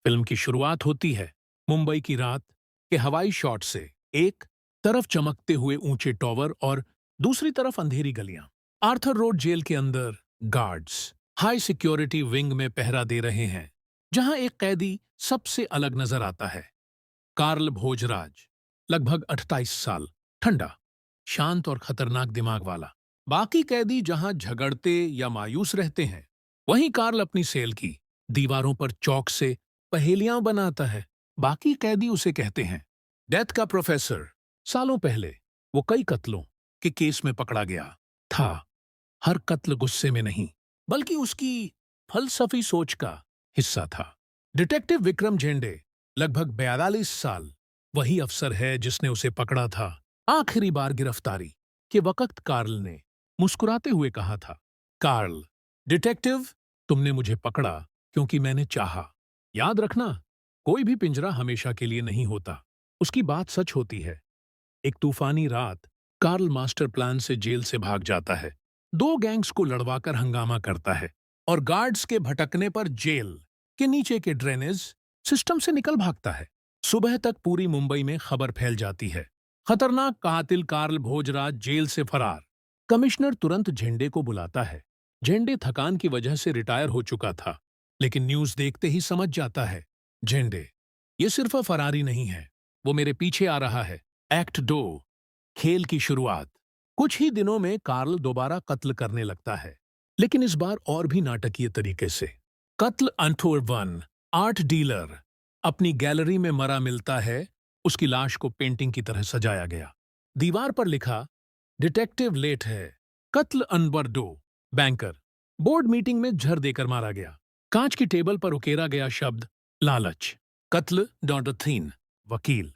Film की शुरुआत होती है मुंबई की रात के हवाई शॉट से। एक तरफ चमकते हुए ऊंचे टॉवर और दूसरी तरफ अंधेरी गलियां। आर्थर रोड जेल के अंदर गार्ड्स हाई सिक्योरिटी विंग में पहरा दे रहे हैं, जहां एक कैदी सबसे अलग नजर आता है। कार्ल भोजराज, लगभग 28 साल, ठंडा, शांत और खतरनाक दिमाग वाला। बाकी कैदी जहां झगड़ते या मायूस रहते हैं, वहीं कार्ल अपनी सेल की दीवारों पर चौक से पहेलियां बनाता है। बाकी कैदी उसे कहते हैं डेथ का प्रोफेसर। सालों पहले वो कई कत्लों के केस में पकड़ा गया था। हर कत्ल गुस्से में नहीं, बल्कि उसकी फलसफी सोच का हिस्सा था। डिटेक्टिव विक्रम जेंडे, लगभग 42 साल, वही अफसर है जिसने उसे पकड़ा था। आखिरी बार गिरफ्तारी के वक्त कार्ल ने मुस्कुराते हुए कहा था, कार्ल, डिटेक्टिव, तुमने मुझे पकड़ा क्योंकि मैंने चाहा। याद रखना, कोई भी पिंजरा हमेशा के लिए नहीं होता। उसकी बात सच होती है। एक तूफानी रात, कार्ल मास्टर प्लान से जेल से भाग जाता है। दो गैंग्स को लड़वाकर हंगामा करता है और गार्ड्स के भटकने पर जेल के नीचे के ड्रेनेज सिस्टम से निकल भागता है। सुबह तक पूरी मुंबई में खबर फैल जाती है, खतरनाक कातिल कार्ल भोजराज जेल से फरार। कमिश्नर तुरंत झेंडे को बुलाता है। झेंडे थकान की वजह से रिटायर हो चुका था, लेकिन न्यूज देखते ही समझ जाता है, झेंडे, ये सिर्फ फरारी नहीं है, वो मेरे पीछे आ रहा है। एक्ट 2, खेल की शुरुआत। कुछ ही दिनों में कार्ल दोबारा कत्ल करने लगता है, लेकिन इस बार और भी नाटकीय तरीके से। कत्ल अंठोर 1, आर्ट डीलर, अपनी गैलरी में मरा मिलता है। उसकी लाश को पेंटिंग की तरह सजाया गया। दीवार पर लिखा, डिटेक्टिव लेट है। कत्ल अनवर 2, बैंकर, बोर्ड मीटिंग में झर देकर मारा गया। कांच की टेबल पर उकेरा गया शब्द लालच। कत्ल डॉक्टर 3, वकील,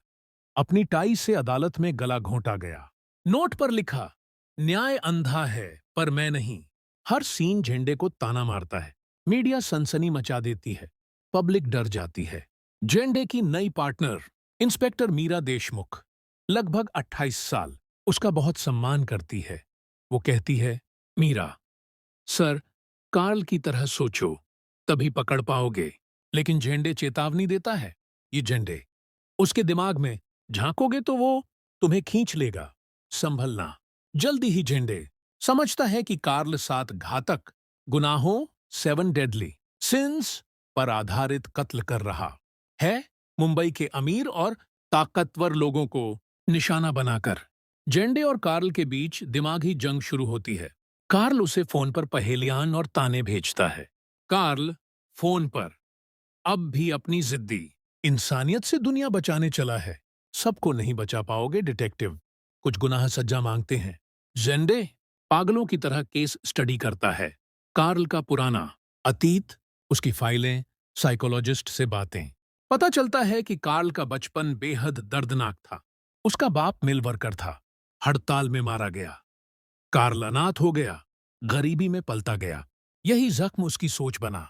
अपनी टाई से अदालत में गला घोंटा गया। नोट पर लिखा, न्याय अंधा है पर मैं नहीं। हर सीन झंडे को ताना मारता है। मीडिया सनसनी मचा देती है, पब्लिक डर जाती है। झंडे की नई पार्टनर इंस्पेक्टर मीरा देशमुख, लगभग 28 साल, उसका बहुत सम्मान करती है। वो कहती है, मीरा, सर, कार्ल की तरह सोचो, तभी पकड़ पाओगे। लेकिन झंडे चेतावनी देता है, ये झंडे, उसके दिमाग में झांकोगे तो वो तुम्हें खींच लेगा। संभलना। जल्दी ही झंडे समझता है कि कार्ल 7 घातक गुनाहों, 7 डेडली सिंस पर आधारित कत्ल कर रहा है, मुंबई के अमीर और ताकतवर लोगों को निशाना बनाकर। झंडे और कार्ल के बीच दिमागी जंग शुरू होती है। कार्ल उसे फोन पर पहेलियां और ताने भेजता है। कार्ल फोन पर अब भी अपनी जिद्दी, इंसानियत से दुनिया बचाने चला है। सबको नहीं बचा पाओगे डिटेक्टिव, कुछ गुनाह सजा मांगते हैं। जेंडे पागलों की तरह केस स्टडी करता है। कार्ल का पुराना अतीत, उसकी फाइलें, साइकोलॉजिस्ट से बातें। पता चलता है कि कार्ल का बचपन बेहद दर्दनाक था। उसका बाप मिल वर्कर था, हड़ताल में मारा गया। कार्ल अनाथ हो गया, गरीबी में पलता गया। यही जख्म उसकी सोच बना।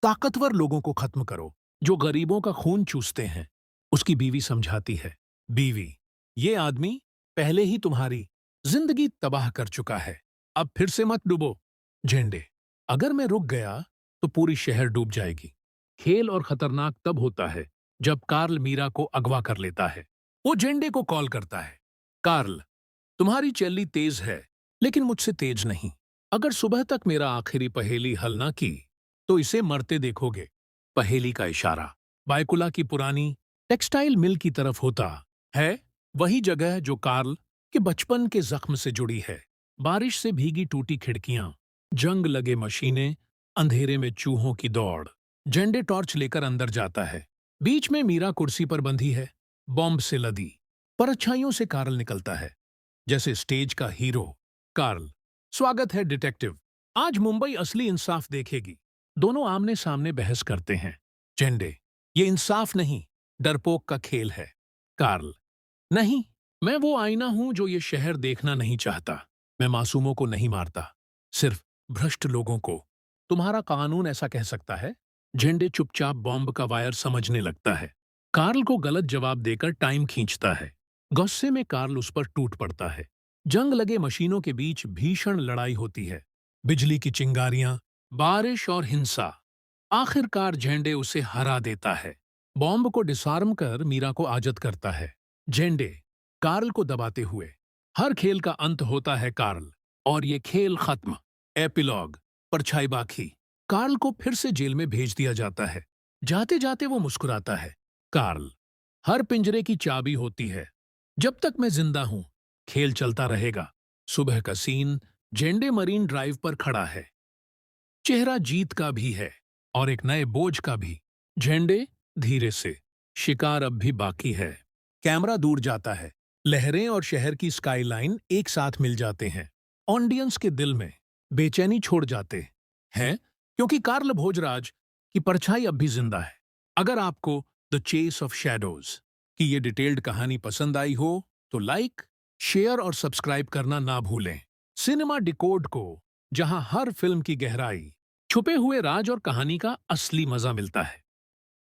ताकतवर लोगों को खत्म करो, जो गरीबों का खून चूसते हैं। उसकी बीवी समझाती है, बीवी, ये आदमी पहले ही तुम्हारी जिंदगी तबाह कर चुका है, अब फिर से मत डूबो। झेंडे, अगर मैं रुक गया तो पूरी शहर डूब जाएगी। खेल और खतरनाक तब होता है जब कार्ल मीरा को अगवा कर लेता है। वो झेंडे को कॉल करता है, कार्ल, तुम्हारी चैली तेज है, लेकिन मुझसे तेज नहीं। अगर सुबह तक मेरा आखिरी पहेली हल ना की तो इसे मरते देखोगे। पहेली का इशारा बायकुला की पुरानी टेक्सटाइल मिल की तरफ होता है, वही जगह जो कार्ल के बचपन के जख्म से जुड़ी है। बारिश से भीगी टूटी खिड़कियां, जंग लगे मशीनें, अंधेरे में चूहों की दौड़। झंडे टॉर्च लेकर अंदर जाता है। बीच में मीरा कुर्सी पर बंधी है, बॉम्ब से लदी। परछाइयों से कार्ल निकलता है, जैसे स्टेज का हीरो। कार्ल, स्वागत है डिटेक्टिव, आज मुंबई असली इंसाफ देखेगी। दोनों आमने सामने बहस करते हैं। झंडे, ये इंसाफ नहीं, डरपोक का खेल है। कार्ल, नहीं, मैं वो आईना हूं जो ये शहर देखना नहीं चाहता। मैं मासूमों को नहीं मारता, सिर्फ भ्रष्ट लोगों को। तुम्हारा कानून ऐसा कह सकता है। झंडे चुपचाप बॉम्ब का वायर समझने लगता है। कार्ल को गलत जवाब देकर टाइम खींचता है। गुस्से में कार्ल उस पर टूट पड़ता है। जंग लगे मशीनों के बीच भीषण लड़ाई होती है। बिजली की चिंगारियां, बारिश और हिंसा। आखिरकार झेंडे उसे हरा देता है। बॉम्ब को डिसआर्म कर मीरा को आजत करता है। झेंडे कार्ल को दबाते हुए। हर खेल का अंत होता है कार्ल, और ये खेल खत्म। एपिलॉग। परछाई बाकी। कार्ल को फिर से जेल में भेज दिया जाता है। जाते जाते वो मुस्कुराता है। कार्ल, हर पिंजरे की चाबी होती है। जब तक मैं जिंदा हूं, खेल चलता रहेगा। सुबह का सीन। झेंडे मरीन ड्राइव पर खड़ा है। चेहरा जीत का भी है और एक नए बोझ का भी। झेंडे धीरे से। शिकार अब भी बाकी है। कैमरा दूर जाता है। लहरें और शहर की स्काईलाइन एक साथ मिल जाते हैं। ऑडियंस के दिल में बेचैनी छोड़ जाते हैं, क्योंकि कार्ल भोजराज की परछाई अब भी जिंदा है। अगर आपको द चेस ऑफ शैडोज की ये डिटेल्ड कहानी पसंद आई हो तो लाइक, शेयर और सब्सक्राइब करना ना भूलें। सिनेमा डिकोड को, जहां हर फिल्म की गहराई, छुपे हुए राज और कहानी का असली मजा मिलता है।